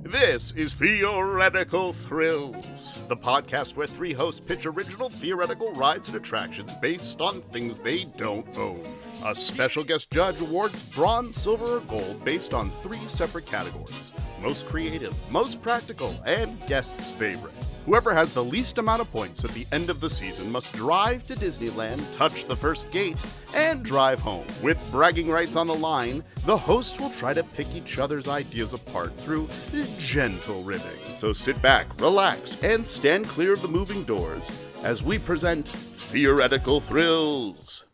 This is Theoretical Thrills, the podcast where three hosts pitch original theoretical rides and attractions based on things they don't own. A special guest judge awards bronze, silver, or gold based on three separate categories: most creative, most practical, and guest's favorite. Whoever has the least amount of points at the end of the season must drive to Disneyland, touch the first gate, and drive home. With bragging rights on the line, the hosts will try to pick each other's ideas apart through gentle ribbing. So sit back, relax, and stand clear of the moving doors as we present Theoretical Thrills.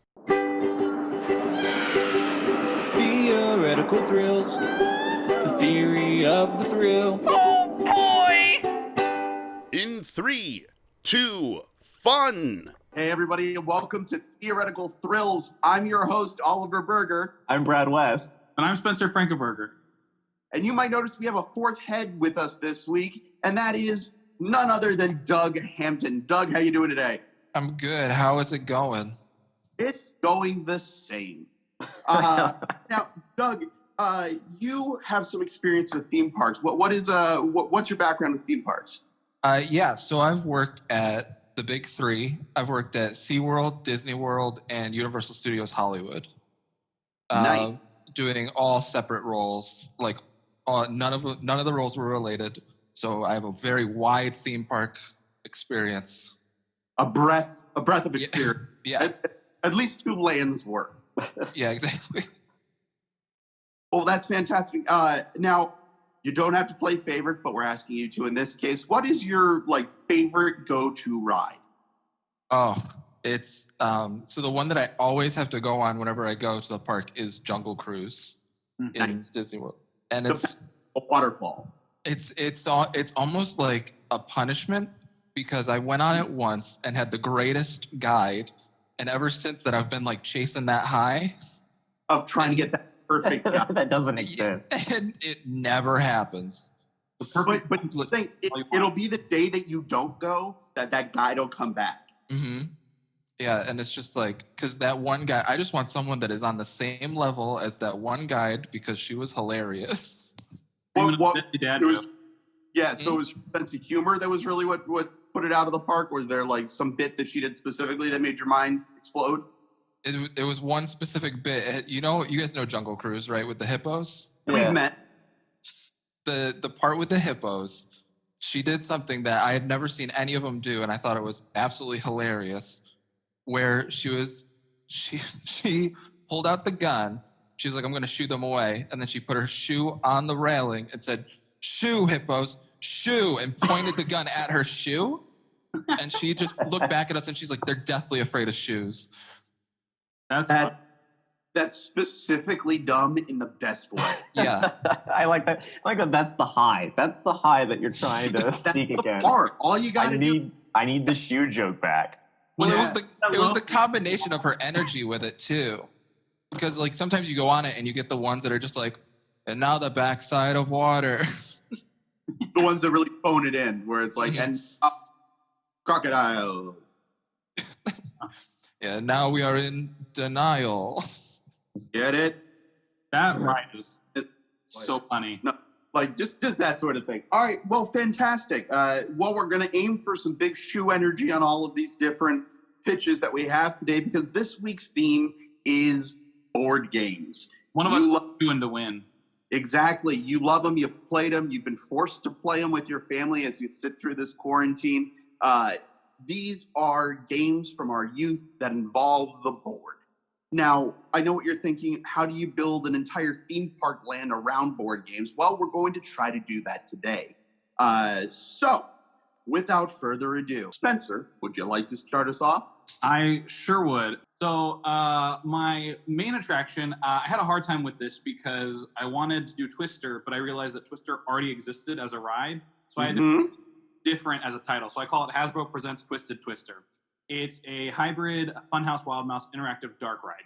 Theoretical Thrills, the theory of the thrill. In 3, 2, fun! Hey everybody, and welcome to Theoretical Thrills. I'm your host, Oliver Berger. I'm Brad West. And I'm Spencer Frankeberger. And you might notice we have a fourth head with us this week, and that is none other than Doug Hampton. Doug, how you doing today? I'm good. How is it going? It's going the same. Now, Doug, you have some experience with theme parks. What's your background with theme parks? So I've worked at the big three. I've worked at SeaWorld, Disney World, and Universal Studios Hollywood. Nice. Doing all separate roles. Like none of the roles were related. So I have a very wide theme park experience. A breath of experience. Yeah. At least 2 lands worth. Yeah, exactly. Well, that's fantastic. Now, you don't have to play favorites, but we're asking you to in this case. What is your favorite go-to ride? Oh, it's so the one that I always have to go on whenever I go to the park is Jungle Cruise in Disney World, and it's a waterfall. It's almost like a punishment because I went on it once and had the greatest guide, and ever since that I've been chasing that high of trying to get that perfect guide. That doesn't exist. And it never happens. But it'll be the day that you don't go that guide will come back. Mm-hmm. Yeah, and it's just because that one guy, I just want someone that is on the same level as that one guide because she was hilarious. So it was sense of humor that was really what put it out of the park? Or was there some bit that she did specifically that made your mind explode? It was one specific bit. You guys know Jungle Cruise, right? With the hippos? Yeah. We've met. The part with the hippos, she did something that I had never seen any of them do, and I thought it was absolutely hilarious, where she pulled out the gun. She was like, I'm going to shoo them away. And then she put her shoe on the railing and said, "Shoo, hippos, shoo," and pointed the gun at her shoe. And she just looked back at us and she's like, they're deathly afraid of shoes. That's specifically dumb in the best way. Yeah. I like that. That's the high. That's the high that you're trying to sneak against. All you got to do. I need the shoe joke back. Well, it was the combination of her energy with it too, because sometimes you go on it and you get the ones that are just and now the backside of water. The ones that really phone it in, where it's and crocodile. Yeah, now we are in denial. Get it? That ride is so funny. No, just that sort of thing. All right, well, fantastic. We're going to aim for some big shoe energy on all of these different pitches that we have today, because this week's theme is board games. One of us is doing to win. Exactly. You love them. You've played them. You've been forced to play them with your family as you sit through this quarantine. These are games from our youth that involve the board. Now, I know what you're thinking. How do you build an entire theme park land around board games? Well, we're going to try to do that today. So, without further ado, Spencer, would you like to start us off? I sure would. So, my main attraction, I had a hard time with this because I wanted to do Twister, but I realized that Twister already existed as a ride. So I had to different as a title. So I call it Hasbro Presents Twisted Twister. It's a hybrid Funhouse Wild Mouse interactive dark ride.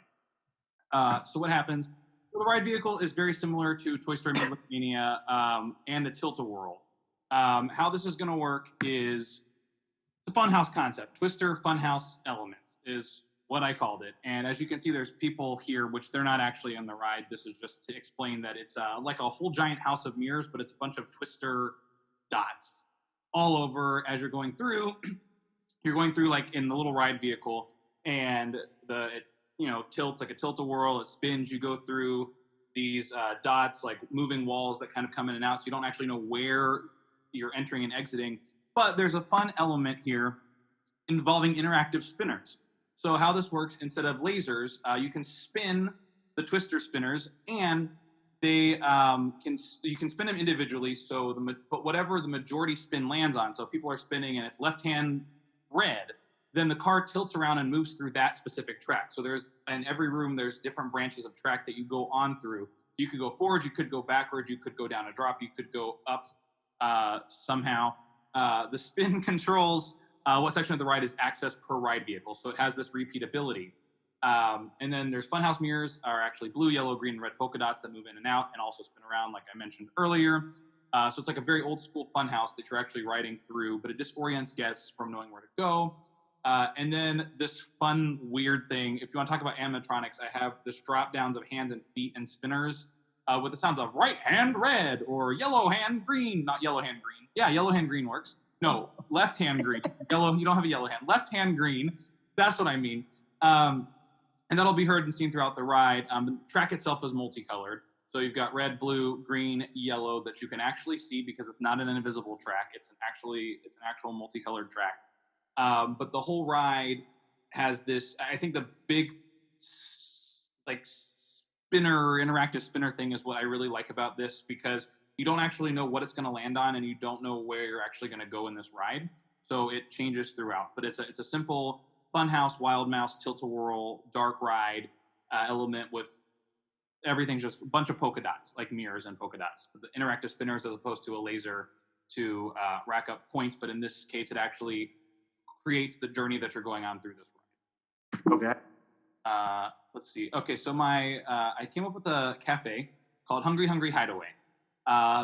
So what happens? The ride vehicle is very similar to Toy Story Midway Mania and the Tilt-A-Whirl. How this is going to work is the Funhouse concept. Twister Funhouse elements is what I called it. And as you can see, there's people here, which they're not actually on the ride. This is just to explain that it's like a whole giant house of mirrors, but it's a bunch of twister dots all over as you're going through. You're going through like in the little ride vehicle, and it tilts like a tilt-a-whirl. It spins. You go through these dots, like moving walls that kind of come in and out, so you don't actually know where you're entering and exiting. But there's a fun element here involving interactive spinners. So how this works, instead of lasers, you can spin the twister spinners, and they you can spin them individually. So but whatever the majority spin lands on. So if people are spinning and it's left hand red, then the car tilts around and moves through that specific track. So in every room, there's different branches of track that you go on through. You could go forward, you could go backward, you could go down a drop, you could go up somehow. The spin controls what section of the ride is accessed per ride vehicle. So it has this repeatability. And then there's funhouse mirrors are actually blue, yellow, green, and red polka dots that move in and out and also spin around, like I mentioned earlier. So it's like a very old school funhouse that you're actually riding through, but it disorients guests from knowing where to go. And then this fun, weird thing, if you want to talk about animatronics, I have this drop downs of hands and feet and spinners with the sounds of right hand red or yellow hand green. Not yellow hand green. Yeah, yellow hand green works. No, left hand green. Yellow, you don't have a yellow hand. Left hand green. That's what I mean. And that'll be heard and seen throughout the ride. The track itself is multicolored. So you've got red, blue, green, yellow that you can actually see because it's not an invisible track. It's an actual multicolored track. But the whole ride has this, I think the big like interactive spinner thing is what I really like about this, because you don't actually know what it's going to land on and you don't know where you're actually going to go in this ride. So it changes throughout. But it's a simple funhouse, wild mouse, tilt-a-whirl, dark ride element with everything's just a bunch of polka dots, like mirrors and polka dots. The interactive spinners as opposed to a laser to rack up points. But in this case, it actually creates the journey that you're going on through this ride. Okay. Let's see. Okay, so I came up with a cafe called Hungry Hungry Hideaway,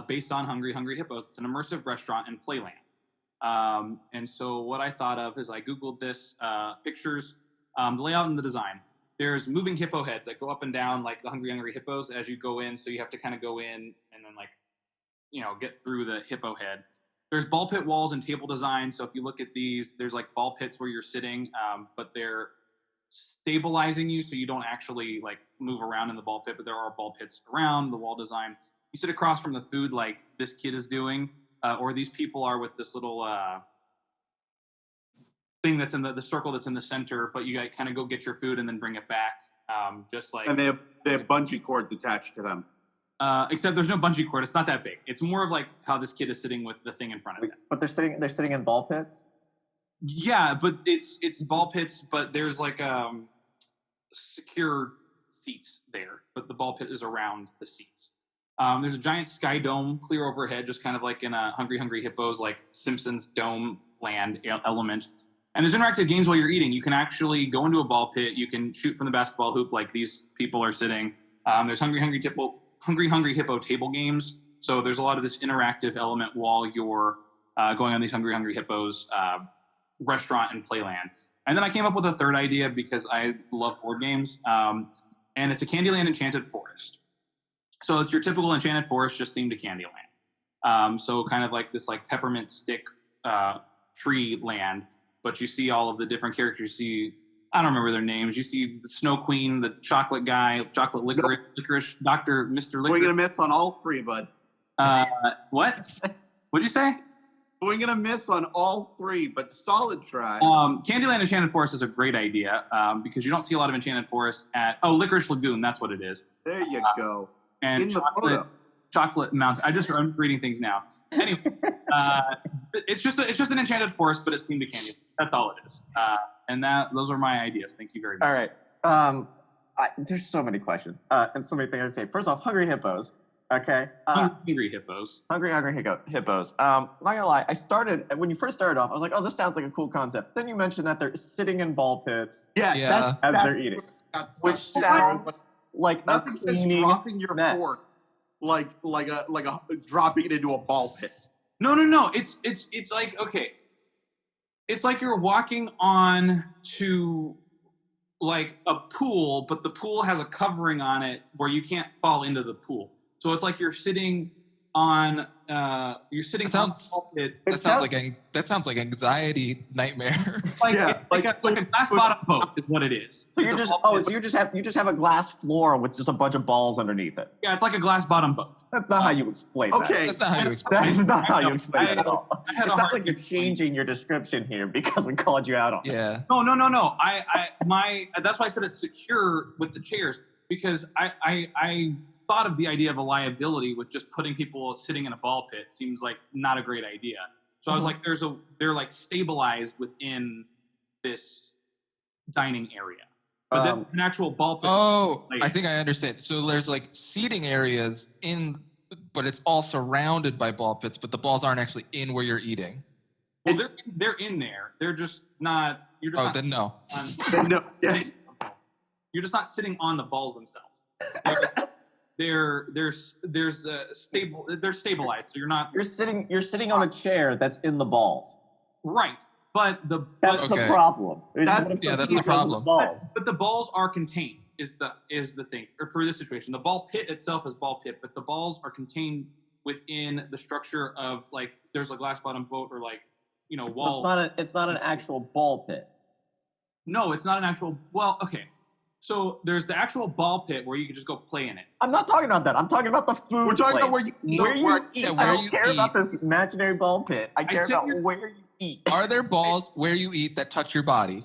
based on Hungry Hungry Hippos. It's an immersive restaurant and playland. And so what I thought of is I Googled this, pictures, the layout and the design. There's moving hippo heads that go up and down like the Hungry Hungry Hippos as you go in. So you have to kind of go in and then get through the hippo head. There's ball pit walls and table design. So if you look at these, there's like ball pits where you're sitting, but they're stabilizing you so you don't actually like move around in the ball pit, but there are ball pits around the wall design. You sit across from the food like this kid is doing, or these people are with this little thing that's in the circle that's in the center, but you kind of go get your food and then bring it back, just like. And they have bungee cords attached to them. Except there's no bungee cord. It's not that big. It's more of like how this kid is sitting with the thing in front of him. But they're sitting in ball pits? Yeah, but it's ball pits, but there's like secure seats there, but the ball pit is around the seats. There's a giant sky dome clear overhead, just kind of like in a Hungry Hungry Hippos, like Simpsons dome land element. And there's interactive games while you're eating. You can actually go into a ball pit. You can shoot from the basketball hoop like these people are sitting. There's Hungry Hungry Hippo table games. So there's a lot of this interactive element while you're going on these Hungry Hungry Hippos restaurant and playland. And then I came up with a third idea because I love board games. And it's a Candyland Enchanted Forest. So it's your typical Enchanted Forest, just themed to Candyland. So kind of like this like peppermint stick tree land, but you see all of the different characters. You see, I don't remember their names. You see the Snow Queen, the chocolate guy, chocolate licorice, Mr. Licorice. Swing and a miss on all three, bud. What? What'd you say? Swing and a miss on all three, but solid try. Candyland Enchanted Forest is a great idea because you don't see a lot of Enchanted Forests at... Oh, Licorice Lagoon, that's what it is. There you go. And in the chocolate Mountain. I'm reading things now. Anyway, it's just an Enchanted Forest, but it's themed to Candyland. That's all it is. And those are my ideas. Thank you very much. All right. There's so many questions and so many things to say. First off, Hungry Hippos. Okay. Hungry Hippos. Hungry Hippos. Not gonna lie, when you first started off, I was like, oh, this sounds like a cool concept. Then you mentioned that they're sitting in ball pits Yeah. as they're eating, which sounds like nothing a says cleaning dropping your mess. fork like dropping it into a ball pit. No. It's like, okay. It's like you're walking on to like a pool, but the pool has a covering on it where you can't fall into the pool. So it's like you're sitting on That sounds like anxiety nightmare. like a glass bottom boat is what it is. So you just have a glass floor with just a bunch of balls underneath it. Yeah, it's like a glass bottom boat. That's not how you explain that. Okay. That's not how you explain That it. is not how you explain it at all. I had It a sounds hard like you're time changing your description here because we called you out on it. Yeah. No. That's why I said it's secure with the chairs, because I thought of the idea of a liability with just putting people sitting in a ball pit seems like not a great idea. So I was like, they're like stabilized within this dining area, but then an actual ball pit. Oh, I think I understand. So there's like seating areas but it's all surrounded by ball pits, but the balls aren't actually in where you're eating. Well, they're in there. They're just not. You're just. Then no. You're just not sitting on the balls themselves. They're stable. They're stabilized. So you're not. You're sitting on a chair that's in the balls. Right, but That's the problem. That's the problem. But the balls are contained. Is the thing for this situation? The ball pit itself is ball pit, but the balls are contained within the structure of, like, there's a glass bottom boat or, like, walls. It's not an actual ball pit. No, it's not an actual. Well, okay. So there's the actual ball pit where you can just go play in it. I'm not talking about that. I'm talking about the food. We're talking about where you eat. I don't care about this imaginary ball pit. I care about where you eat. Are there balls where you eat that touch your body?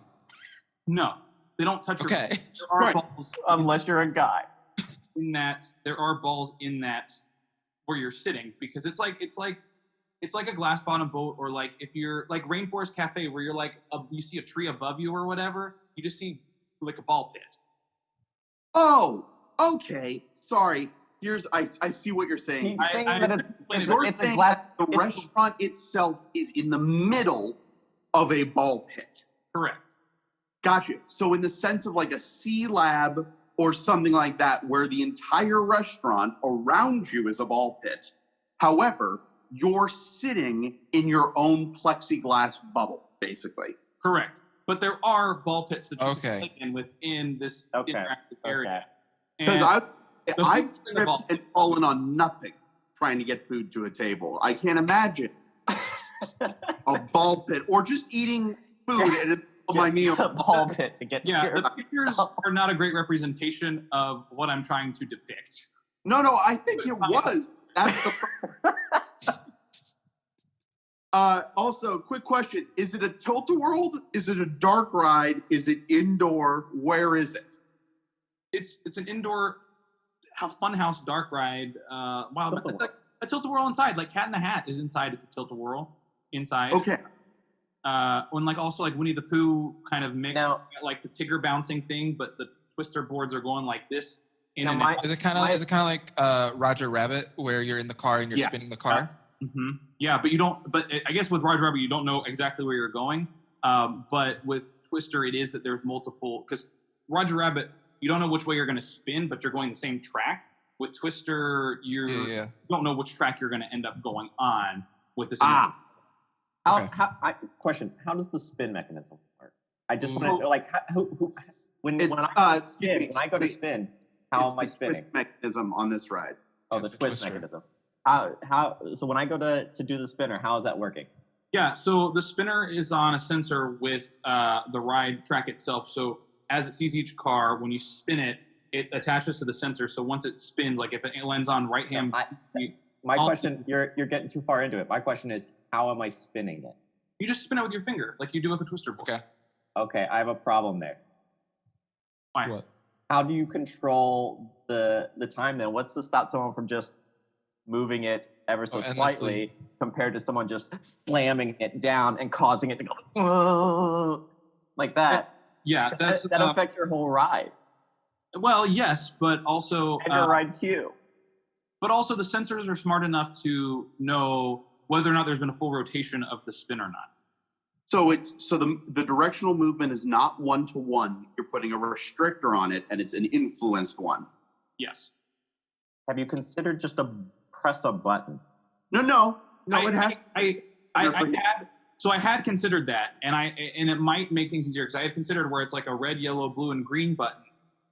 No, they don't touch your body. There are balls unless you're a guy. In that, there are balls in that where you're sitting, because it's like a glass bottom boat, or like if you're like Rainforest Cafe where you're like you see a tree above you or whatever, you just see like a ball pit. Oh, okay. Sorry. I see what you're saying. The restaurant itself is in the middle of a ball pit. Correct. Gotcha. So in the sense of like a C-Lab or something like that, where the entire restaurant around you is a ball pit. However, you're sitting in your own plexiglass bubble, basically. Correct. But there are ball pits that you can play in within this interactive area. Because I've tripped and fallen on nothing trying to get food to a table. I can't imagine a ball pit or just eating food at my meal. A ball pit to get the pictures are not a great representation of what I'm trying to depict. No, I think it was. That's the also, quick question. Is it a tilt-a-whirl? Is it a dark ride? Is it indoor? Where is it? It's an indoor funhouse dark ride. It's like a tilt-a-whirl inside. Like Cat in the Hat is inside. It's a tilt-a-whirl inside. Okay. When also like Winnie the Pooh kind of mixed like the Tigger bouncing thing, but the twister boards are going like this. Is it kind of like Roger Rabbit, where you're in the car and you're spinning the car? Mm-hmm. Yeah, but you don't. But I guess with Roger Rabbit, you don't know exactly where you're going. But with Twister, it is that there's multiple. Because Roger Rabbit, you don't know which way you're going to spin, but you're going the same track. With Twister, you don't know which track you're going to end up going on with this. Question: how does the spin mechanism work? I just want to like when I go to spin, how am I spinning? Twist mechanism on this ride. Oh, the twist mechanism. So when I go to do the spinner, how is that working? Yeah, so the spinner is on a sensor with the ride track itself. So as it sees each car, when you spin it, it attaches to the sensor. So once it spins, like if it lands on right hand, my question, you're getting too far into it. My question is, how am I spinning it? You just spin it with your finger, like you do with a twister board. Okay, I have a problem there. Why? What? How do you control the time then? What's to stop someone from just moving it ever so slightly compared to someone just slamming it down and causing it to go like that? Yeah, that affects your whole ride. Well, yes, but also and your ride queue. But also the sensors are smart enough to know whether or not there's been a full rotation of the spin or not. So the directional movement is not 1-to-1. You're putting a restrictor on it, and it's an influenced one. Yes. Have you considered just press a button? No. It has. So I had considered that, and it might make things easier because I had considered where it's like a red, yellow, blue, and green button,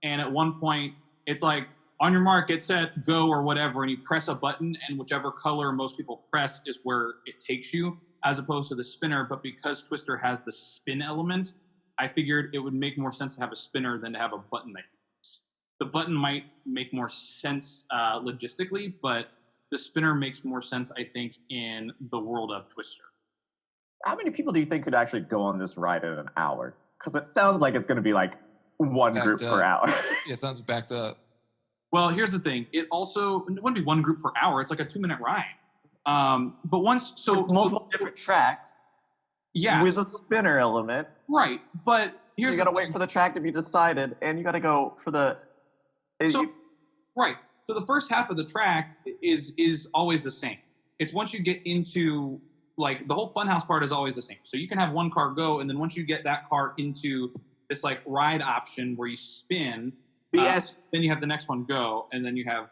and at one point it's like on your mark, get set, go, or whatever, and you press a button, and whichever color most people press is where it takes you, as opposed to the spinner. But because Twister has the spin element, I figured it would make more sense to have a spinner than to have a button that you press. The button might make more sense logistically, but the spinner makes more sense, I think, in the world of Twister. How many people do you think could actually go on this ride in an hour? Because it sounds like it's going to be like one group per hour. Yeah, it sounds backed up. Well, here's the thing. It wouldn't be one group per hour. It's like a 2-minute ride. But once, so with multiple different tracks. Yeah. With a spinner element. Right. But here's you got to wait for the track to be decided, and you got to go for the. Right. So the first half of the track is always the same. It's once you get into, like, the whole funhouse part is always the same. So you can have one car go, and then once you get that car into this like ride option where you spin, BS. Then you have the next one go, and then you have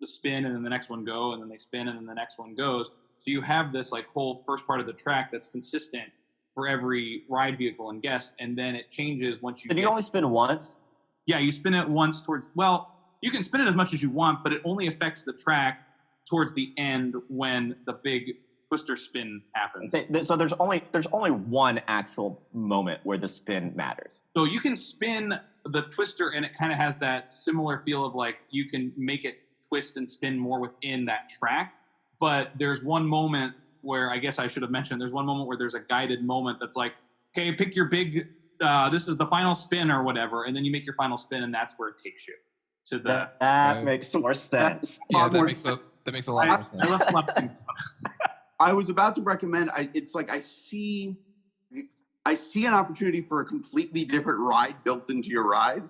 the spin, and then the next one go, and then they spin, and then the next one goes. So you have this like whole first part of the track that's consistent for every ride vehicle and guest, and then it changes once you. Did you only spin once? Yeah, you spin it once towards. Well, you can spin it as much as you want, but it only affects the track towards the end when the big Twister spin happens. So there's only one actual moment where the spin matters. So you can spin the Twister, and it kind of has that similar feel of like you can make it twist and spin more within that track. But there's one moment where, I guess I should have mentioned, there's one moment where there's a guided moment that's like, okay, pick your big, this is the final spin or whatever, and then you make your final spin, and that's where it takes you to the. That makes more sense. Yeah, that makes a lot more sense. I was about to recommend. It's like I see an opportunity for a completely different ride built into your ride,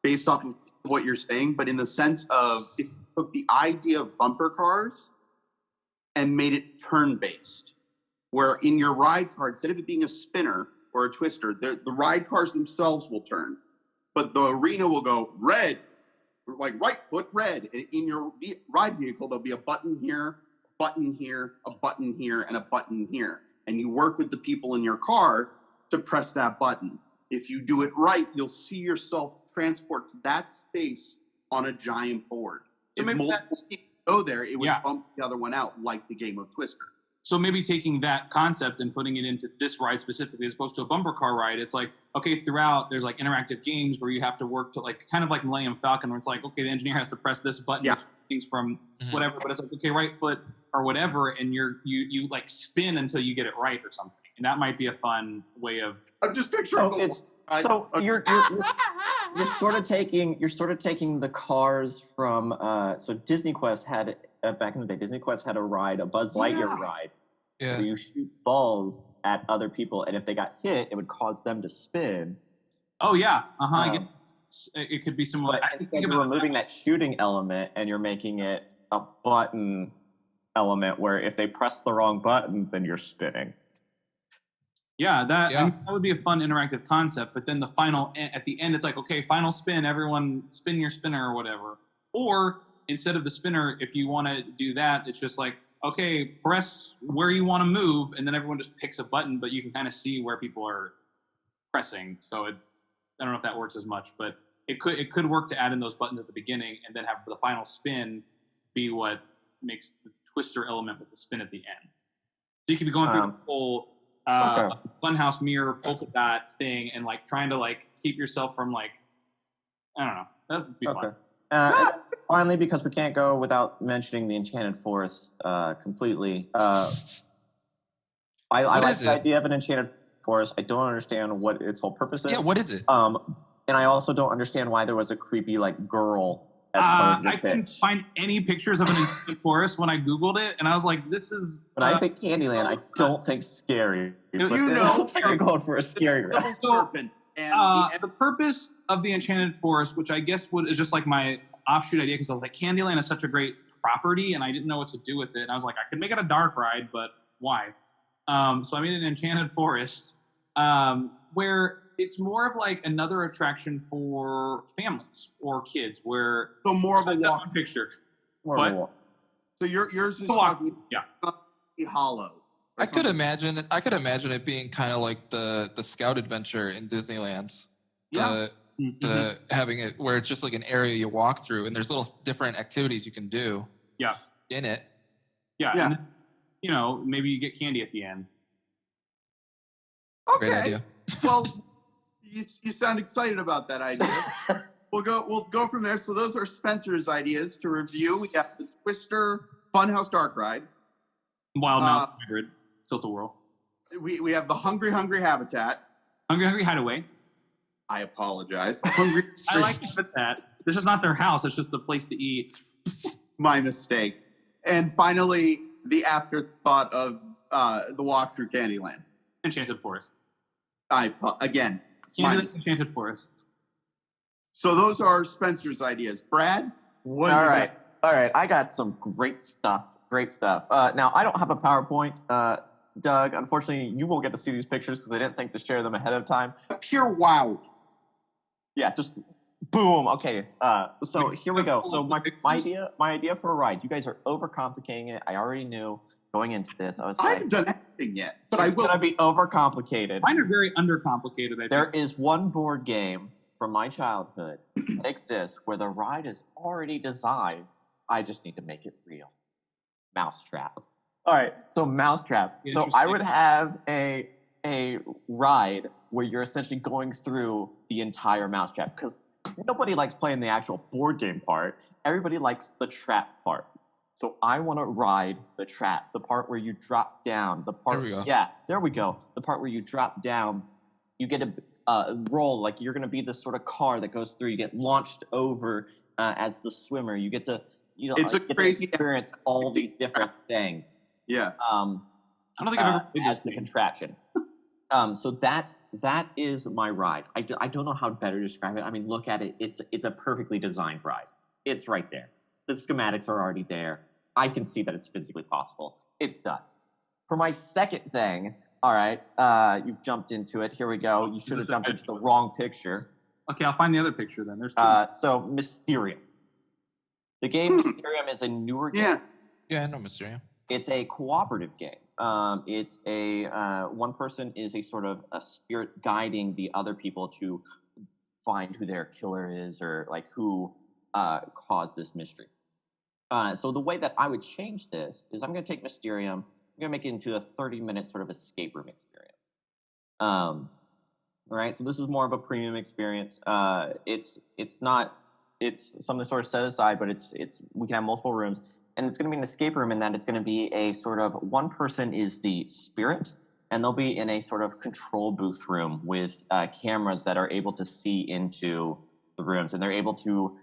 based off of what you're saying. But in the sense of, if you took the idea of bumper cars and made it turn-based, where in your ride car, instead of it being a spinner or a twister, the ride cars themselves will turn, but the arena will go red, like right foot red. And in your ride vehicle, there'll be a button here, button here, a button here, and a button here. And you work with the people in your car to press that button. If you do it right, you'll see yourself transport to that space on a giant board. So if multiple people go there, it would bump the other one out, like the game of Twister. So maybe taking that concept and putting it into this ride specifically, as opposed to a bumper car ride, it's like, okay, throughout there's like interactive games where you have to work to like, kind of like Millennium Falcon, where it's like, okay, the engineer has to press this button, things from whatever, but it's like, okay, right foot or whatever, and you like spin until you get it right or something. And that might be a fun way of. I'm just picturing. You're sort of taking the cars from so Disney Quest had back in the day. Disney Quest had a ride, a Buzz Lightyear ride, where you shoot balls at other people, and if they got hit, it would cause them to spin. Oh yeah, I get it could be similar. I think you're removing that shooting element, and you're making it a button element where if they press the wrong button, then you're spinning. Yeah, that would be a fun interactive concept. But then at the end, it's like, okay, final spin, everyone spin your spinner or whatever. Or instead of the spinner, if you want to do that, it's just like, okay, press where you want to move, and then everyone just picks a button, but you can kind of see where people are pressing. So I don't know if that works as much, but it could work to add in those buttons at the beginning and then have the final spin be what makes the Twister element with the spin at the end. So you could be going through the whole funhouse mirror polka dot thing and like trying to like keep yourself from like, I don't know, that would be fun. Finally, because we can't go without mentioning the Enchanted Forest completely. I like the idea of an Enchanted Forest. I don't understand what its whole purpose is. Yeah, what is it? And I also don't understand why there was a creepy like girl. I couldn't find any pictures of an Enchanted Forest when I Googled it, and I was like, "This is." But I think Candyland. I don't think scary. You're going for a scary ride. The purpose of the Enchanted Forest, which I guess is just like my offshoot idea, because I was like, Candyland is such a great property, and I didn't know what to do with it. And I was like, I could make it a dark ride, but why? So I made an Enchanted Forest where it's more of like another attraction for families or kids, where more of a walk picture. More of a walk. So yours is talking hollow. I could imagine it being kind of like the Scout Adventure in Disneyland. The having it where it's just like an area you walk through and there's little different activities you can do. Yeah. In it. Yeah. And, you know, maybe you get candy at the end. Okay. Great idea. Well, you sound excited about that idea. We'll go from there. So those are Spencer's ideas to review. We got the Twister Funhouse Dark Ride. Wild Mouse Hybrid. Tilt-A-Whirl. We have the Hungry Habitat. Hungry Hideaway. I apologize. Hungry. I like to put that. This is not their house. It's just a place to eat. My mistake. And finally, the afterthought of the walk through Candyland. Enchanted Forest. Again. Enchanted Forest. So those are Spencer's ideas. Brad, what? All right. I got some great stuff. Now, I don't have a PowerPoint. Doug, unfortunately, you won't get to see these pictures because I didn't think to share them ahead of time. Pure wow. Yeah, just boom. Okay. So here we go. So my idea for a ride. You guys are overcomplicating it. I already knew going into this. I haven't done anything yet, but I will. It's gonna be overcomplicated. Mine are very undercomplicated. I think. There is one board game from my childhood that exists where the ride is already designed. I just need to make it real. Mousetrap. All right, so Mousetrap. So I would have a ride where you're essentially going through the entire Mousetrap because nobody likes playing the actual board game part. Everybody likes the trap part. So I want to ride the trap, the part where you drop down, the part. There we go. Yeah, there we go. The part where you drop down, you get a roll like you're going to be this sort of car that goes through. You get launched over as the swimmer. You get to, it's a crazy experience all these different things. Yeah. I don't think I've ever played as the contraption. So that is my ride. I don't know how to better describe it. I mean, look at it. It's a perfectly designed ride. It's right there. The schematics are already there. I can see that it's physically possible. It's done. For my second thing, all right, you've jumped into it. Here we go. You should have jumped into the wrong picture. Okay, I'll find the other picture then. There's two. So Mysterium. The game Mysterium is a newer game. Yeah, I know Mysterium. It's a cooperative game. It's one person is a sort of a spirit guiding the other people to find who their killer is or like who caused this mystery. So the way that I would change this is I'm going to take Mysterium, I'm going to make it into a 30-minute sort of escape room experience. All right, so this is more of a premium experience. It's something sort of set aside, but we can have multiple rooms. And it's going to be an escape room in that it's going to be a sort of one person is the spirit, and they'll be in a sort of control booth room with cameras that are able to see into the rooms. And they're able to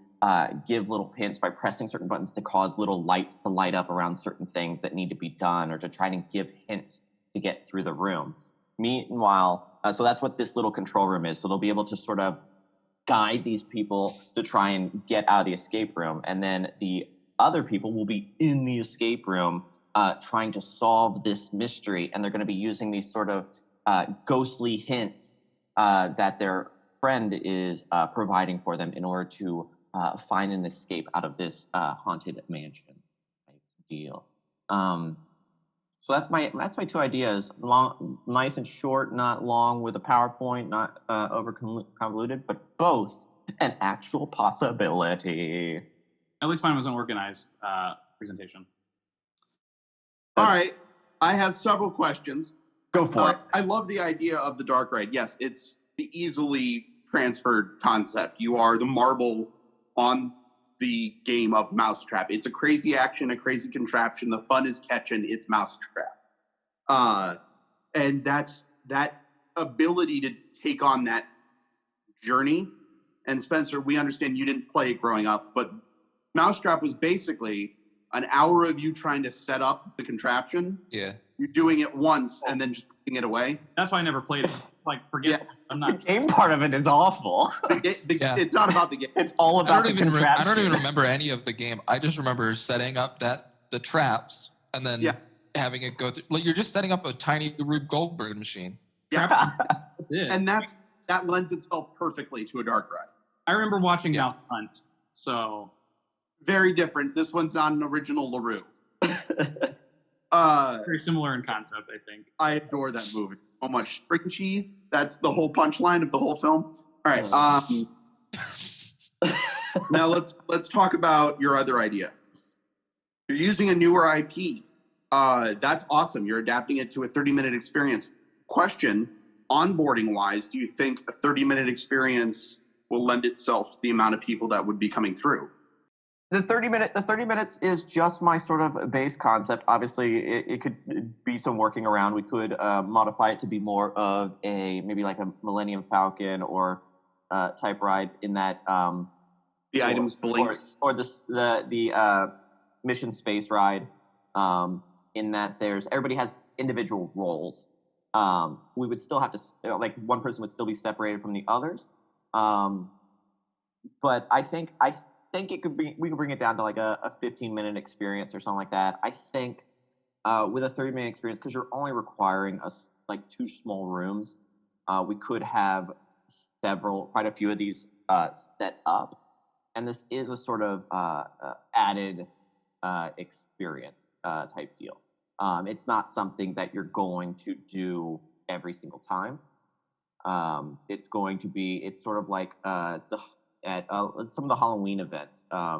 give little hints by pressing certain buttons to cause little lights to light up around certain things that need to be done or to try and give hints to get through the room. Meanwhile, so that's what this little control room is. So they'll be able to sort of guide these people to try and get out of the escape room. And then the other people will be in the escape room trying to solve this mystery. And they're going to be using these sort of ghostly hints that their friend is providing for them in order to find an escape out of this haunted mansion type deal. So that's my two ideas. Long, nice and short, not long with a PowerPoint, not over convoluted, but both an actual possibility. At least mine was an organized presentation. All right. I have several questions. Go for it. I love the idea of the dark ride. Yes, it's the easily transferred concept. You are the marble on the game of Mousetrap. It's a crazy action, a crazy contraption. The fun is catching its Mousetrap. And that's that ability to take on that journey. And Spencer, we understand you didn't play it growing up, but Mousetrap was basically an hour of you trying to set up the contraption. Yeah. You're doing it once and then just putting it away. That's why I never played it. Like, forget it. I'm not. The game part of it is awful. It's not about the game. It's all about the contraption. I don't even remember any of the game. I just remember setting up the traps and then having it go through. Like, you're just setting up a tiny Rube Goldberg machine. Yeah. That's it. And that lends itself perfectly to a dark ride. I remember watching Mouse Hunt, so very different. This one's not an original LaRue. Very similar in concept, I think. I adore that movie. So much string cheese. That's the whole punchline of the whole film. All right. Now let's talk about your other idea. You're using a newer IP. That's awesome. You're adapting it to a 30-minute experience. Question, onboarding-wise, do you think a 30-minute experience will lend itself to the amount of people that would be coming through? The 30 minutes is just my sort of base concept. Obviously, it could be some working around. We could modify it to be more of maybe like a Millennium Falcon or type ride in that the items blink, or the mission space ride. In that everybody has individual roles. We would still have to like one person would still be separated from the others. But I think we could bring it down to like a 15-minute experience or something like that. I think with a 30-minute experience, because you're only requiring like 2 small rooms, we could have quite a few of these set up, and this is a sort of added experience type deal. It's not something that you're going to do every single time. It's sort of like at some of the Halloween events. I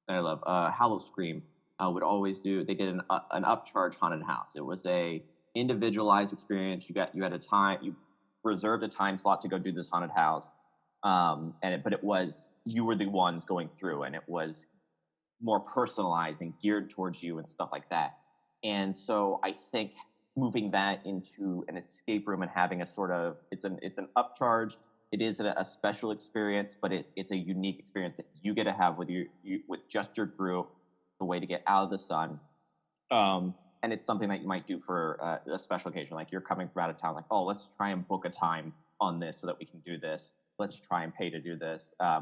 love Hallow Scream would always do. They did an upcharge haunted house. It was a individualized experience. You had a time. You reserved a time slot to go do this haunted house, but it was you were the ones going through, and it was more personalized and geared towards you and stuff like that. And so I think moving that into an escape room and having a sort of it's an upcharge. It is a special experience, but it's a unique experience that you get to have with with just your group. The way to get out of the sun, and it's something that you might do for a special occasion, like you're coming from out of town. Like, oh, let's try and book a time on this so that we can do this. Let's try and pay to do this. I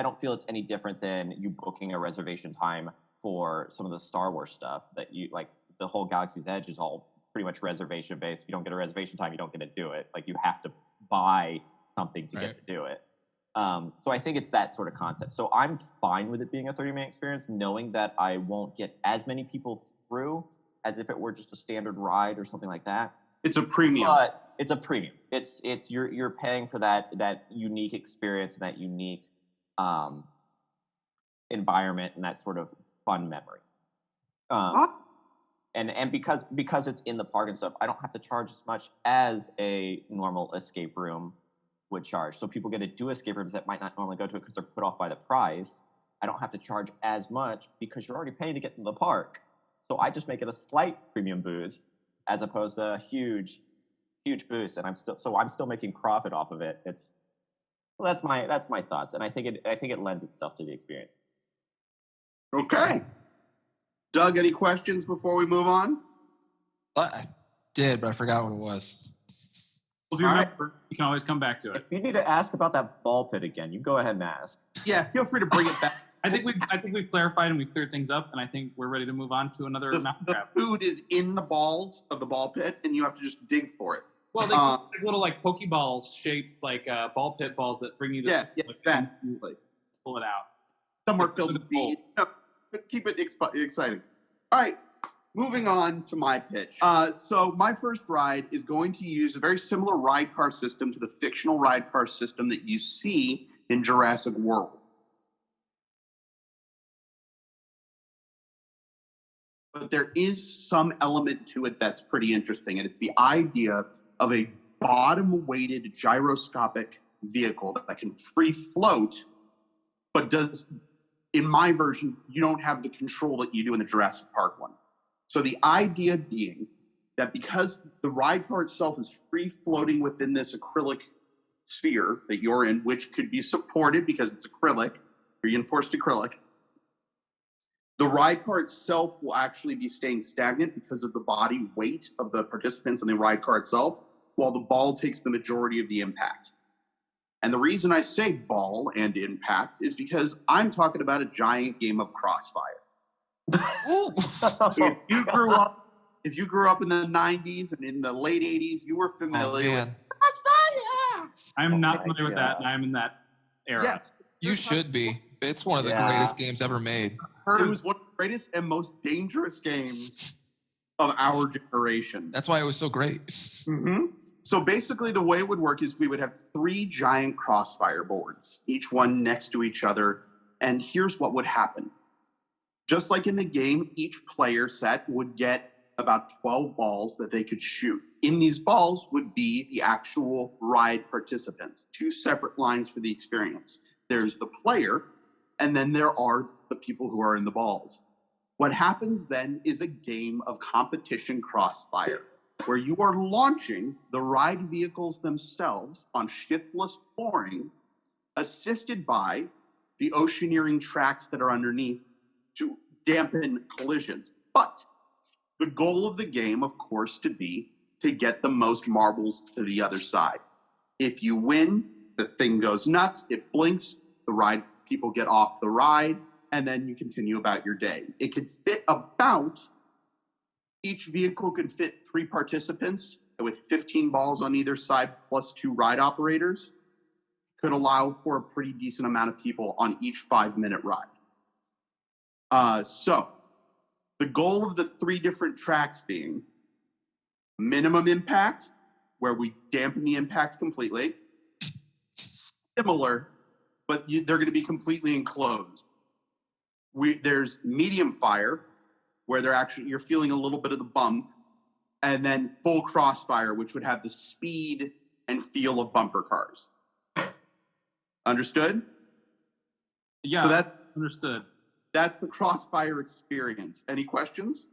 don't feel it's any different than you booking a reservation time for some of the Star Wars stuff that you like. The whole Galaxy's Edge is all pretty much reservation based. If you don't get a reservation time, you don't get to do it. Like you have to buy something to get to do it. So I think it's that sort of concept. So I'm fine with it being a 30-minute experience, knowing that I won't get as many people through as if it were just a standard ride or something like that. It's a premium. But it's a premium. It's you're paying for that unique experience and that unique environment and that sort of fun memory. And because it's in the park and stuff, I don't have to charge as much as a normal escape room would charge. So people get to do escape rooms that might not normally go to it because they're put off by the price. I don't have to charge as much because you're already paying to get to the park. So I just make it a slight premium boost as opposed to a huge boost, and I'm still making profit off of it. That's my thoughts, and I think it lends itself to the experience. Okay, Doug, any questions before we move on? I did, but I forgot what it was. Well, if you remember, you can always come back to it. If you need to ask about that ball pit again, you go ahead and ask. Yeah, feel free to bring it back. I think we've clarified and we've cleared things up, and I think we're ready to move on to another Mousetrap. The food is in the balls of the ball pit, and you have to just dig for it. Well, they like little like Pokeballs shaped like ball pit balls that bring you the pull it out. Some are filled with beads. No, but keep it exciting. All right, moving on to my pitch. So my first ride is going to use a very similar ride car system to the fictional ride car system that you see in Jurassic World. But there is some element to it that's pretty interesting, and it's the idea of a bottom-weighted gyroscopic vehicle that can free float, but does, in my version, you don't have the control that you do in the Jurassic Park one. So the idea being that because the ride car itself is free floating within this acrylic sphere that you're in, which could be supported because it's acrylic, reinforced acrylic, the ride car itself will actually be staying stagnant because of the body weight of the participants in the ride car itself, while the ball takes the majority of the impact. And the reason I say ball and impact is because I'm talking about a giant game of Crossfire. If you grew up in the 90s and in the late 80s, you were familiar with Crossfire. I'm not familiar with that, and I'm in that era. Yes. You should be. It's one of the greatest games ever made. It was one of the greatest and most dangerous games of our generation. That's why it was so great. Mm-hmm. So basically the way it would work is we would have 3 giant crossfire boards, each one next to each other. And here's what would happen. Just like in the game, each player set would get about 12 balls that they could shoot. In these balls would be the actual ride participants, 2 separate lines for the experience. There's the player, and then there are the people who are in the balls. What happens then is a game of competition crossfire, where you are launching the ride vehicles themselves on shiftless flooring, assisted by the oceaneering tracks that are underneath to dampen collisions. But the goal of the game, of course, to get the most marbles to the other side. If you win, the thing goes nuts, it blinks, the ride people get off the ride, and then you continue about your day. It could fit each vehicle could fit 3 participants with 15 balls on either side plus 2 ride operators. Could allow for a pretty decent amount of people on each 5-minute ride. So the goal of the 3 different tracks being minimum impact, where we dampen the impact completely. Similar, but they're going to be completely enclosed. There's medium fire, where you're feeling a little bit of the bump, and then full crossfire, which would have the speed and feel of bumper cars. Understood? Yeah, so that's understood. That's the crossfire experience. Any questions?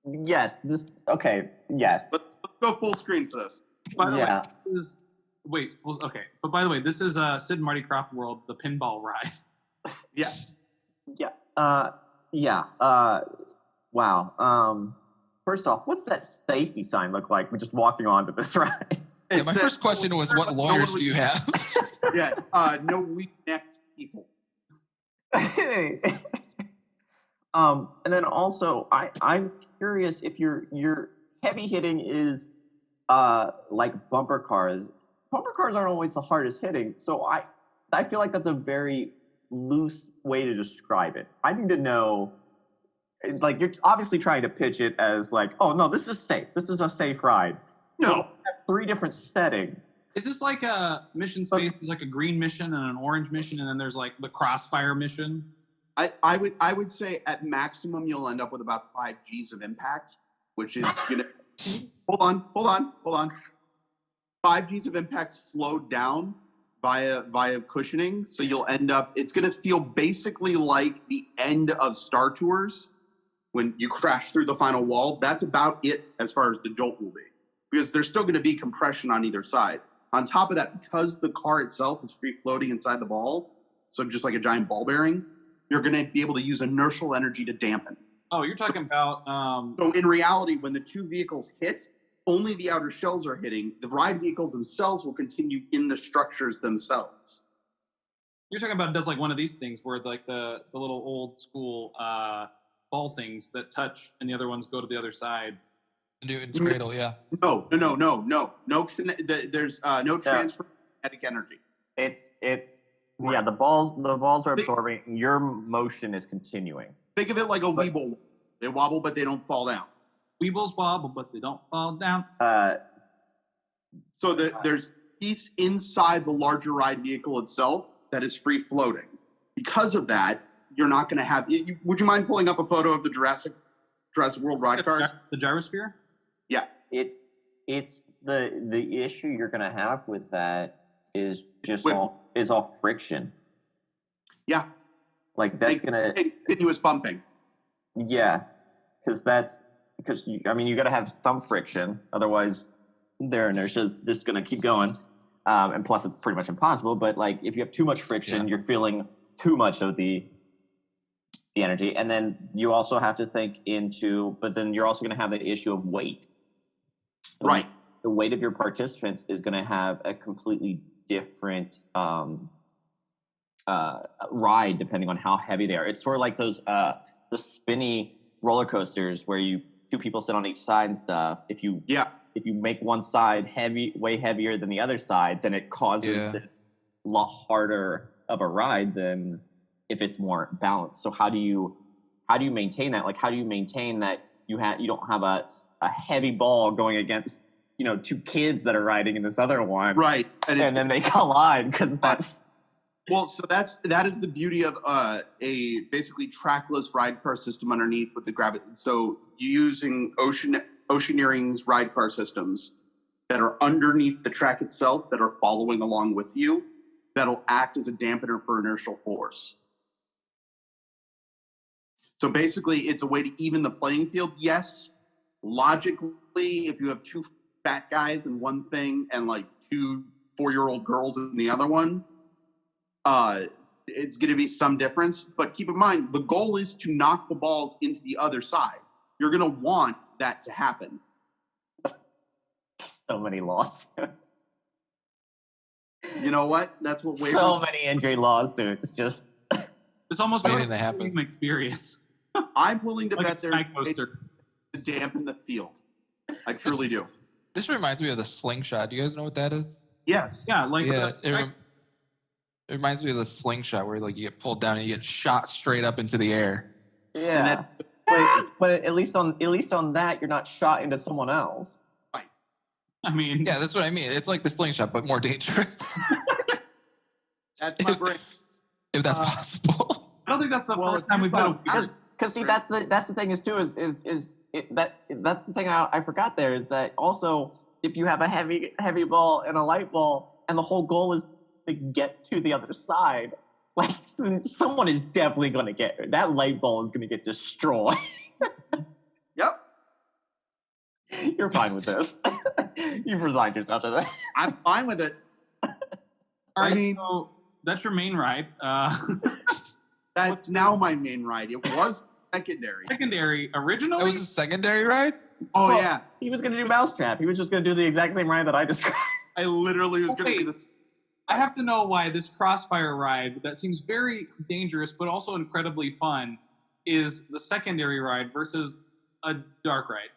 Yes. Okay. Yes. Let's go full screen for this. By the way, okay. But by the way, this is Sid and Marty Krofft World, the pinball ride. Yes. Yeah. Wow. First off, what's that safety sign look like? We're just walking onto this ride. Yeah, my first question was, what lawyers do you have? Yeah, no weak-necked people. And then also, I'm curious if your heavy hitting is like bumper cars. Bumper cars aren't always the hardest hitting, so I feel like that's a very loose way to describe it. I need to know, like, you're obviously trying to pitch it as like, oh no, this is safe. This is a safe ride. No. So we have 3 different settings. Is this like a mission space? There's like a green mission and an orange mission, and then there's like the crossfire mission. I would say at maximum you'll end up with about 5 Gs of impact, which is gonna hold on. 5 Gs of impact slowed down via cushioning, so you'll end up. It's gonna feel basically like the end of Star Tours when you crash through the final wall. That's about it as far as the jolt will be, because there's still gonna be compression on either side. On top of that, because the car itself is free floating inside the ball, so just like a giant ball bearing, you're going to be able to use inertial energy to dampen. Oh, you're talking about... So in reality, when the 2 vehicles hit, only the outer shells are hitting. The ride vehicles themselves will continue in the structures themselves. You're talking about it does like one of these things where like the little old school ball things that touch and the other ones go to the other side. Newton's cradle, yeah. No. There's no transfer of kinetic energy. It's yeah, the balls are absorbing. Your motion is continuing. Think of it like a Weeble. They wobble, but they don't fall down. Weebles wobble, but they don't fall down. So there's a piece inside the larger ride vehicle itself that is free floating. Because of that, you're not going to have. Would you mind pulling up a photo of the Jurassic World ride cars? The gyrosphere? Yeah. It's the issue you're going to have with that is just all friction. Yeah. Like that's going to continuous bumping. Yeah, because you got to have some friction, otherwise their inertia is just going to keep going. And plus, it's pretty much impossible. But like, if you have too much friction, you're feeling too much of the energy, and then you also have to think into. But then you're also going to have the issue of weight. Right. The weight of your participants is going to have a completely different ride depending on how heavy they are. It's sort of like those the spinny roller coasters where 2 people sit on each side and stuff. If you make one side way heavier than the other side, then it causes this lot harder of a ride than if it's more balanced. So how do you maintain that? Like, how do you maintain that you don't have heavy ball going against, two kids that are riding in this other one. Right. And then they collide because that's... Well, so that is the beauty of a basically trackless ride car system underneath with the gravity. So you're using Oceaneering's ride car systems that are underneath the track itself that are following along with you that'll act as a dampener for inertial force. So basically, it's a way to even the playing field. Yes, logically, if you have two fat guys in one thing and like two 4-year-old girls in the other one, it's going to be some difference. But keep in mind, the goal is to knock the balls into the other side. You're going to want that to happen. So many lawsuits. You know what? That's what waivers... So many injury lawsuits. Just... It's almost Waiting to happen. an experience. I'm willing to Like bet a there's sky coaster. to dampen the field. I truly do. This reminds me of the slingshot. Do you guys know what that is? Yes. Yeah, like Yeah, it reminds me of the slingshot where like you get pulled down and you get shot straight up into the air. Yeah. But at least on that, you're not shot into someone else. I mean, Yeah, that's what I mean. It's like the slingshot, but more dangerous. That's my brain. If that's possible. I don't think that's the Well, first time we've done it. Because see, that's the thing is too that's the thing I forgot there is that also if you have a heavy ball and a light ball and the whole goal is to get to the other side, like someone is definitely going to get that light ball is going to get destroyed. Yep. You're fine with this. You've resigned yourself to that. I'm fine with it. All right, I mean- so that's your main ride. That's now my main ride. It was secondary. Secondary, originally? It was a secondary ride? Oh, Well, yeah. He was going to do Mousetrap. He was just going to do the exact same ride that I described. I literally was going to do this. I have to know why this Crossfire ride that seems very dangerous but also incredibly fun is the secondary ride versus a dark ride.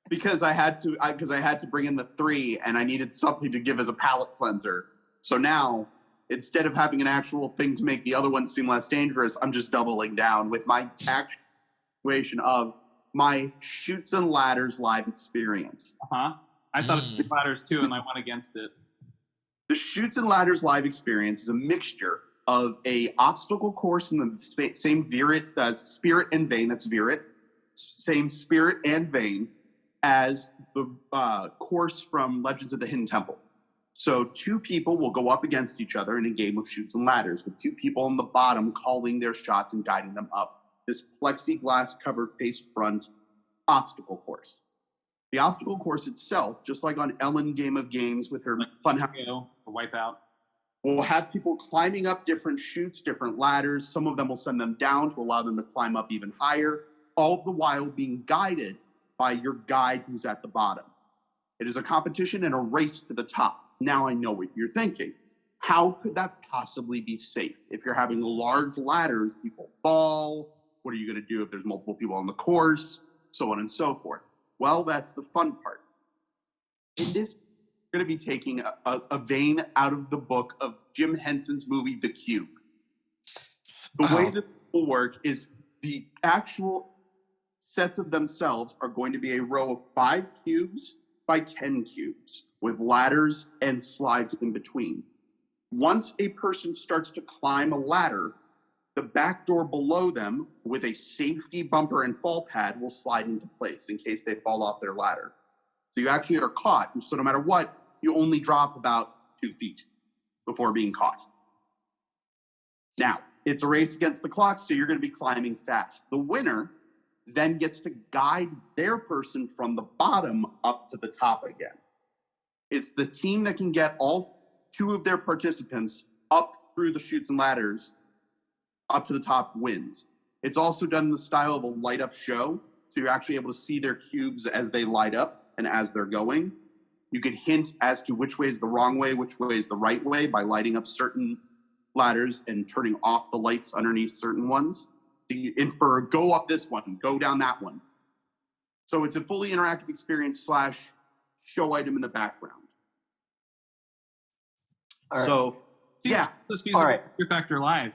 Because I had to bring in the 3 and I needed something to give as a palate cleanser. So now, instead of having an actual thing to make the other one seem less dangerous, I'm just doubling down with my actual situation of my Chutes and Ladders live experience. I thought it was ladders too, and I went against it. The Chutes and Ladders live experience is a mixture of a obstacle course in the same spirit and vein. That's Virit. Same spirit and vein as the course from Legends of the Hidden Temple. So 2 people will go up against each other in a game of Chutes and Ladders, with 2 people on the bottom calling their shots and guiding them up this plexiglass-covered face-front obstacle course. The obstacle course itself, just like on Ellen Game of Games with her Funhouse, Wipeout. will have people climbing up different chutes, different ladders. Some of them will send them down to allow them to climb up even higher, all the while being guided by your guide who's at the bottom. It is a competition and a race to the top. Now I know what you're thinking. How could that possibly be safe? If you're having large ladders, people fall. What are you going to do if there's multiple people on the course? So on and so forth. Well, that's the fun part. In this, we're going to be taking a vein out of the book of Jim Henson's movie, The Cube. The way that it will work is the actual sets of themselves are going to be a row of 5 cubes by 10 cubes with ladders and slides in between. Once a person starts to climb a ladder, the back door below them with a safety bumper and fall pad will slide into place in case they fall off their ladder. So you actually are caught. So no matter what, you only drop about 2 feet before being caught. Now, it's a race against the clock, so you're going to be climbing fast. The winner then gets to guide their person from the bottom up to the top again. It's the team that can get all 2 of their participants up through the chutes and ladders up to the top wins. It's also done in the style of a light-up show, so you're actually able to see their cubes as they light up and as they're going. You can hint as to which way is the wrong way, which way is the right way by lighting up certain ladders and turning off the lights underneath certain ones. So you infer, go up this one, go down that one. So it's a fully interactive experience / show item in the background. All right. So, yeah. This feasible All right. Fear Factor Live.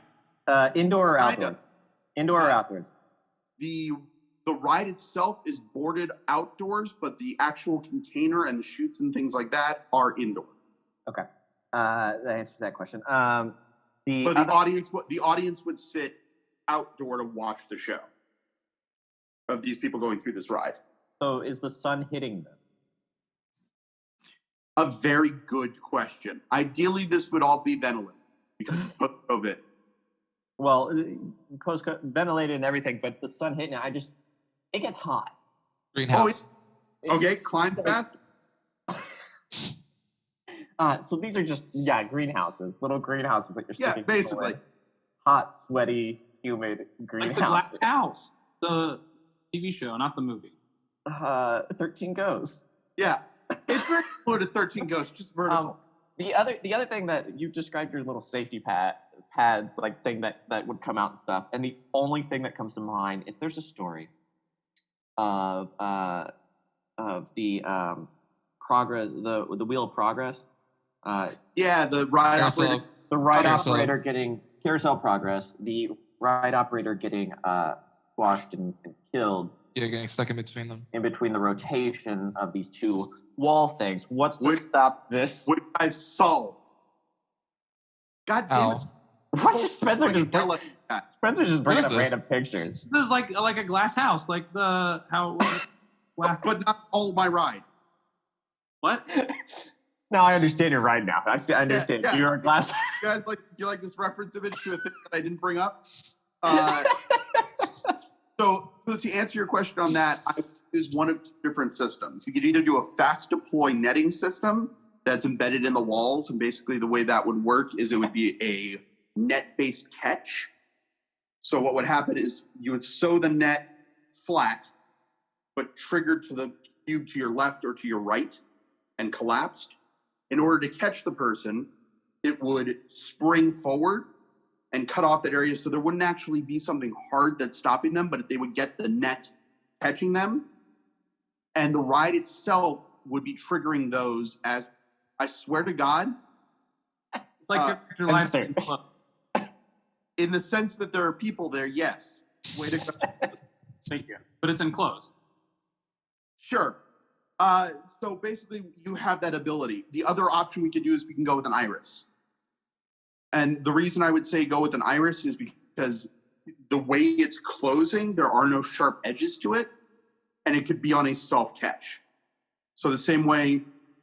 Indoor or outdoors? Indoor or outdoors? The The ride itself is boarded outdoors, but the actual container and the chutes and things like that are indoor. Okay. That answers that question. But the audience would sit outdoor to watch the show of these people going through this ride. So is the sun hitting them? A very good question. Ideally, this would all be ventilated because of COVID. Well, ventilated and everything, but the sun hitting it, it gets hot. Greenhouse. Okay, climb fast. So these are just, greenhouses, little greenhouses that you're sticking. Yeah, basically. Hot, sweaty, humid greenhouses. Like the Glass House, the TV show, not the movie. 13 Ghosts. Yeah, it's very similar to 13 Ghosts, just vertical. The other thing that you described, your little safety pads, like thing that would come out and stuff, and the only thing that comes to mind is there's a story of the progress, the Wheel of Progress. The ride operator. The ride operator getting carousel progress. The ride operator getting squashed and killed. Yeah, getting stuck in between them. In between the rotation of these two wall things. What's to stop this? Which I've solved. God damn it. Why is Spencer just bringing up random pictures? This is like a glass house, like the how glass. But not all my ride. What? No, I understand your ride now. I understand. Yeah. You're a glass. You guys do you like this reference image to a thing that I didn't bring up? So to answer your question on that, I use one of two different systems. You could either do a fast deploy netting system that's embedded in the walls, and basically the way that would work is it would be a net-based catch. So what would happen is you would sew the net flat, but triggered to the cube to your left or to your right and collapsed. In order to catch the person, it would spring forward and cut off that area, so there wouldn't actually be something hard that's stopping them, but they would get the net catching them. And the ride itself would be triggering those as, I swear to God. It's like your life in the sense that there are people there, yes. Way to go. Thank you. But it's enclosed. Sure. So basically, you have that ability. The other option we could do is we can go with an iris. And the reason I would say go with an iris is because the way it's closing, there are no sharp edges to it, and it could be on a self-catch. So the same way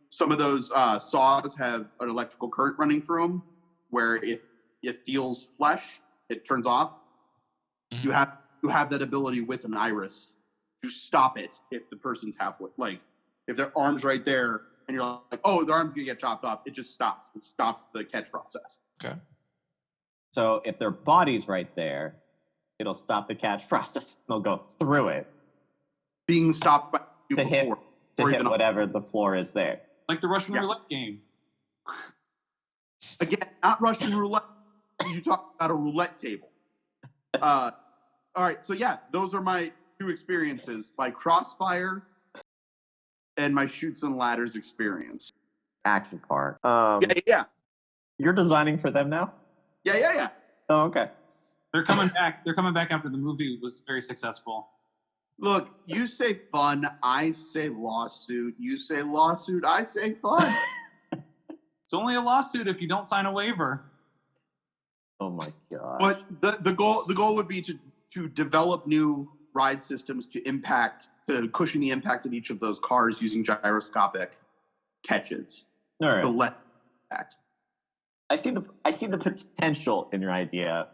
some of those saws have an electrical current running through them, where if it feels flesh, it turns off. Mm-hmm. You have that ability with an iris to stop it if the person's halfway, like if their arm's right there and you're like, oh, their arm's gonna get chopped off, it just stops. It stops the catch process. Okay. So if their body's right there, it'll stop the catch process. They'll go through it. Being stopped by to hit whatever the floor is there. Like the Russian roulette game. Again, not Russian roulette. You talk about a roulette table. All right, so yeah, those are my two experiences: my Crossfire and my Chutes and Ladders experience. Action car. Yeah. You're designing for them now? Yeah. Oh, okay. They're coming back. They're coming back after the movie was very successful. Look, you say fun, I say lawsuit. You say lawsuit, I say fun. It's only a lawsuit if you don't sign a waiver. Oh my god! But the goal would be to develop new ride systems to cushion the impact of each of those cars using gyroscopic catches. All right. To let impact. I see the potential in your idea.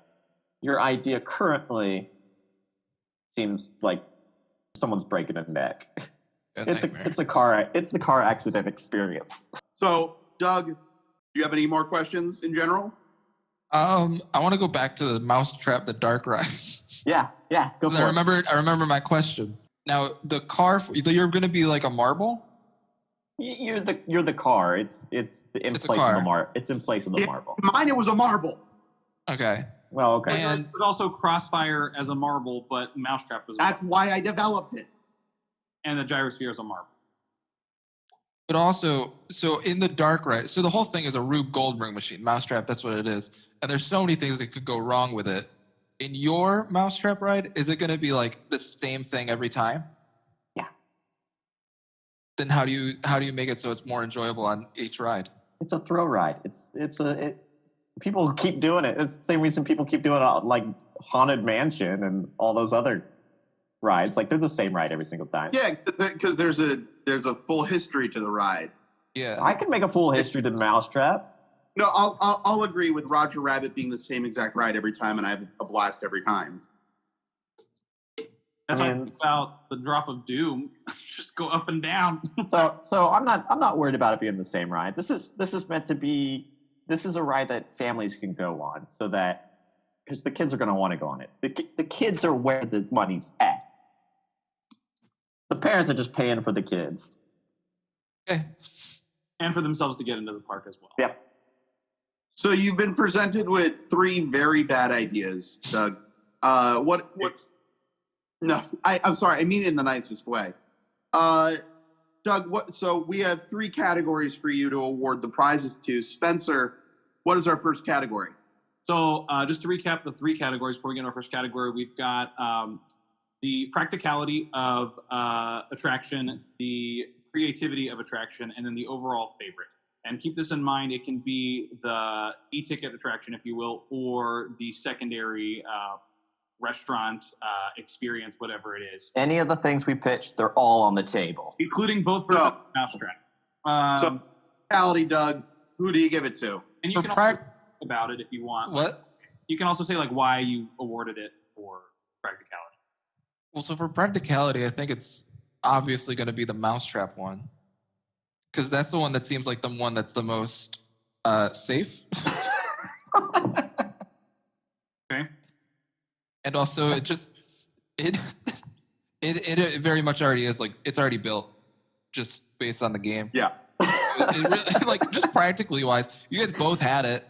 Your idea currently seems like someone's breaking a neck. It's the car accident experience. So, Doug, do you have any more questions in general? I want to go back to the Mousetrap, the dark ride. Yeah, go for it. I remember my question. Now, the car, you're going to be like a marble? You're the car. It's in place of the marble. Mine, it was a marble. Okay. Well, okay. And there's also Crossfire as a marble, but Mousetrap was. That's why I developed it. And the gyrosphere is a marble. But also, so in the dark ride, so the whole thing is a Rube Goldberg machine. Mousetrap, that's what it is. And there's so many things that could go wrong with it. in your Mousetrap ride, is it going to be like the same thing every time? Yeah. Then how do you make it so it's more enjoyable on each ride? It's a thrill ride. People keep doing it. It's the same reason people keep doing it, like Haunted Mansion and all those other rides. Like they're the same ride every single time. Yeah, because there's a full history to the ride. Yeah. I can make a full history to Mousetrap. No, I'll agree with Roger Rabbit being the same exact ride every time, and I have a blast every time. That's about the drop of doom. Just go up and down. So I'm not worried about it being the same ride. This is meant to be. This is a ride that families can go on, so that because the kids are going to want to go on it. The kids are where the money's at. The parents are just paying for the kids. Okay. And for themselves to get into the park as well. Yep. So you've been presented with 3 very bad ideas, Doug. What? No, I'm sorry. I mean it in the nicest way. Doug, what? So we have 3 categories for you to award the prizes to. Spencer, what is our first category? So just to recap the 3 categories before we get into our first category, we've got the practicality of attraction, the creativity of attraction, and then the overall favorite. And keep this in mind, it can be the e-ticket attraction, if you will, or the secondary restaurant experience, whatever it is. Any of the things we pitched, they're all on the table. Including both versions of Mousetrap. So, reality, Doug, who do you give it to? And you can also talk about it if you want. What? You can also say like why you awarded it for practicality. Well, so for practicality, I think it's obviously going to be the Mousetrap one. Because that's the one that seems like the one that's the most safe. Okay. And also, it very much already is like it's already built, just based on the game. Yeah. It really, like just practically wise, you guys both had it.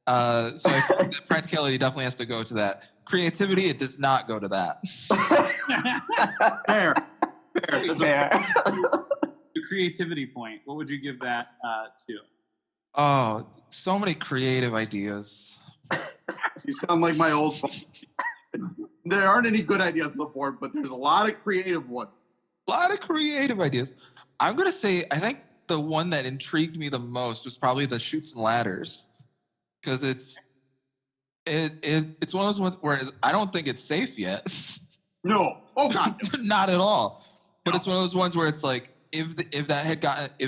So I think that practicality definitely has to go to that. Creativity, it does not go to that. Fair. The creativity point, what would you give that to? Oh, so many creative ideas. You sound like my old. There aren't any good ideas on the board, but there's a lot of creative ones. A lot of creative ideas. I'm gonna say I think the one that intrigued me the most was probably the chutes and ladders, because it's one of those ones where I don't think it's safe yet. No, oh god, Not at all. But it's one of those ones where it's like if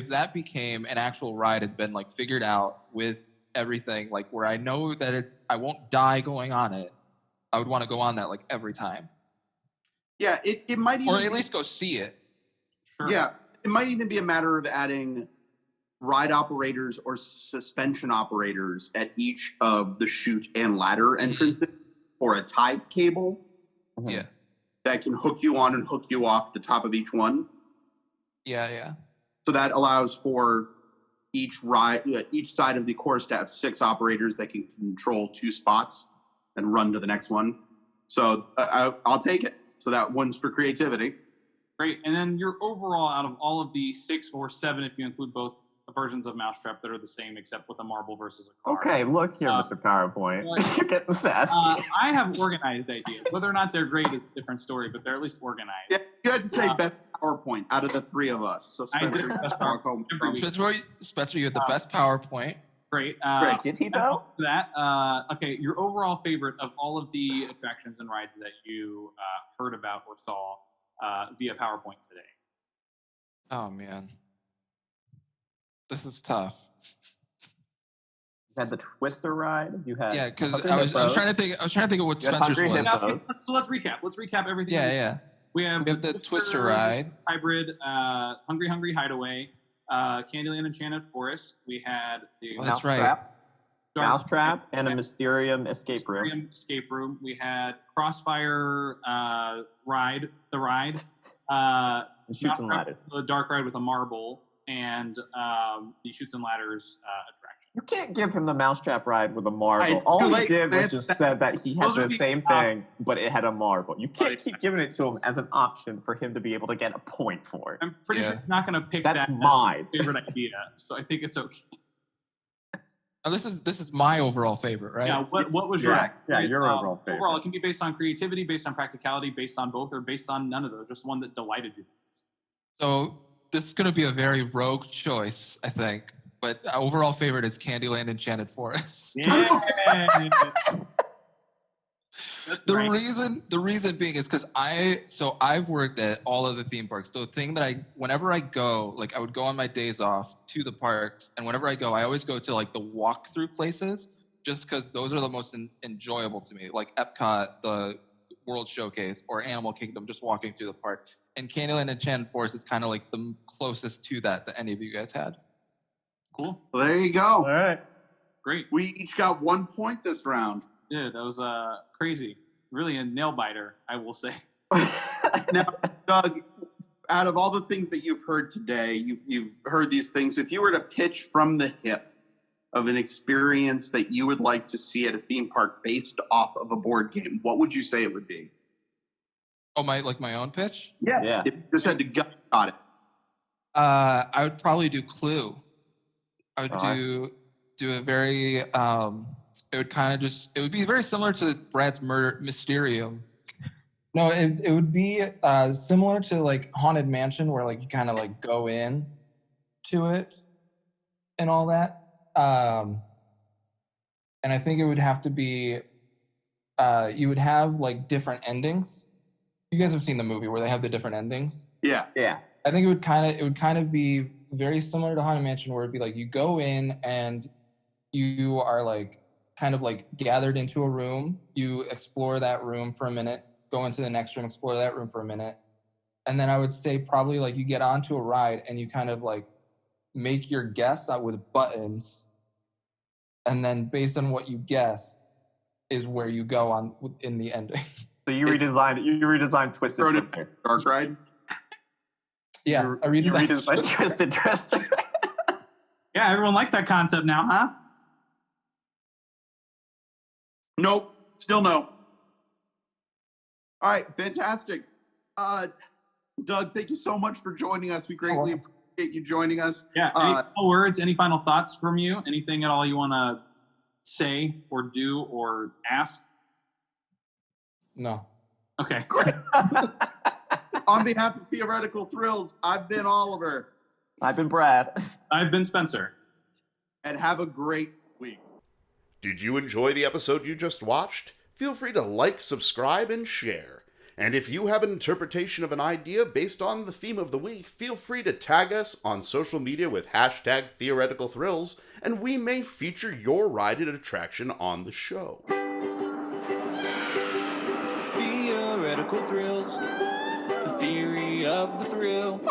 that became an actual ride, had been like figured out with everything, like where I know that I won't die going on it, I would want to go on that like every time. Yeah, it might even, or at least go see it. Sure. Yeah, it might even be a matter of adding ride operators or suspension operators at each of the chute and ladder entrances, or a tie cable. Yeah. That can hook you on and hook you off the top of each one. Yeah. So that allows for each side of the course to have 6 operators that can control 2 spots and run to the next one. So I'll take it. So that one's for creativity. Great. And then your overall, out of all of the 6 or 7, if you include both versions of Mousetrap that are the same except with a marble versus a car. Okay, look here, Mr. PowerPoint. You're getting sassy. I have organized ideas. Whether or not they're great is a different story, but they're at least organized. Yeah, you had to say best PowerPoint out of the 3 of us. So Spencer, Spencer, you had the best PowerPoint. Great. Did he though? Okay, your overall favorite of all of the attractions and rides that you heard about or saw via PowerPoint today. Oh man, this is tough. You had the Twister ride. You had because I was trying to think. I was trying to think of what Spencer's was. So let's recap. Let's recap everything. Yeah. We have the Twister ride, hybrid, Hungry Hideaway, Candyland Enchanted Forest. We had the that's right. Mousetrap and a Mysterium escape room. We had Crossfire ride, the ride. Chutes and ladders. The dark ride with a marble, and the chutes and ladders attraction. You can't give him the Mousetrap ride with a marble. It's All too he late, did was man. just said that he had the same thing, but it had a marble. You can't keep giving it to him as an option for him to be able to get a point for it. I'm pretty sure he's not going to pick That's that mine. as his favorite idea, so I think it's okay. Now, this is my overall favorite, right? Yeah. What was your your overall favorite? Overall, it can be based on creativity, based on practicality, based on both, or based on none of those. Just one that delighted you. So this is going to be a very rogue choice, I think. But overall favorite is Candyland Enchanted Forest. Yeah. The reason being is because I've worked at all of the theme parks. The thing that whenever I go, like I would go on my days off to the parks, and whenever I go, I always go to like the walkthrough places, just because those are the most enjoyable to me. Like Epcot, the World Showcase, or Animal Kingdom, just walking through the park. And Candyland Enchanted Forest is kind of like the closest to that any of you guys had. Cool. Well, there you go. All right. Great. We each got 1 point this round. Dude, that was crazy. Really a nail biter, I will say. Now, Doug, out of all the things that you've heard today, you've heard these things. If you were to pitch from the hip of an experience that you would like to see at a theme park based off of a board game, what would you say it would be? Oh, my own pitch? Yeah. If you just had to gut it. I would probably do Clue. I would do a very it would be very similar to Brad's Murder Mysterium. No, it would be similar to like Haunted Mansion, where like you kind of like go in to it and all that. And I think it would have to be you would have like different endings. You guys have seen the movie where they have the different endings. Yeah. I think it would kind of be very similar to Haunted Mansion, where it'd be like you go in and you are like kind of like gathered into a room. You explore that room for a minute, go into the next room, explore that room for a minute. And then I would say probably like you get onto a ride and you kind of like make your guess out with buttons. And then based on what you guess is where you go on in the ending. So you redesigned Twisted Twister. Dark Ride? Yeah, I redesigned Twisted Twister. Yeah, everyone likes that concept now, huh? Nope. Still no. All right. Fantastic. Doug, thank you so much for joining us. We greatly appreciate you joining us. Yeah. Any final words, any final thoughts from you? Anything at all you want to say or do or ask? No. Okay. Great. On behalf of Theoretical Thrills, I've been Oliver. I've been Brad. I've been Spencer. And have a great week. Did you enjoy the episode you just watched? Feel free to like, subscribe, and share. And if you have an interpretation of an idea based on the theme of the week, feel free to tag us on social media with hashtag Theoretical Thrills, and we may feature your ride and attraction on the show. Theoretical thrills, the theory of the thrill.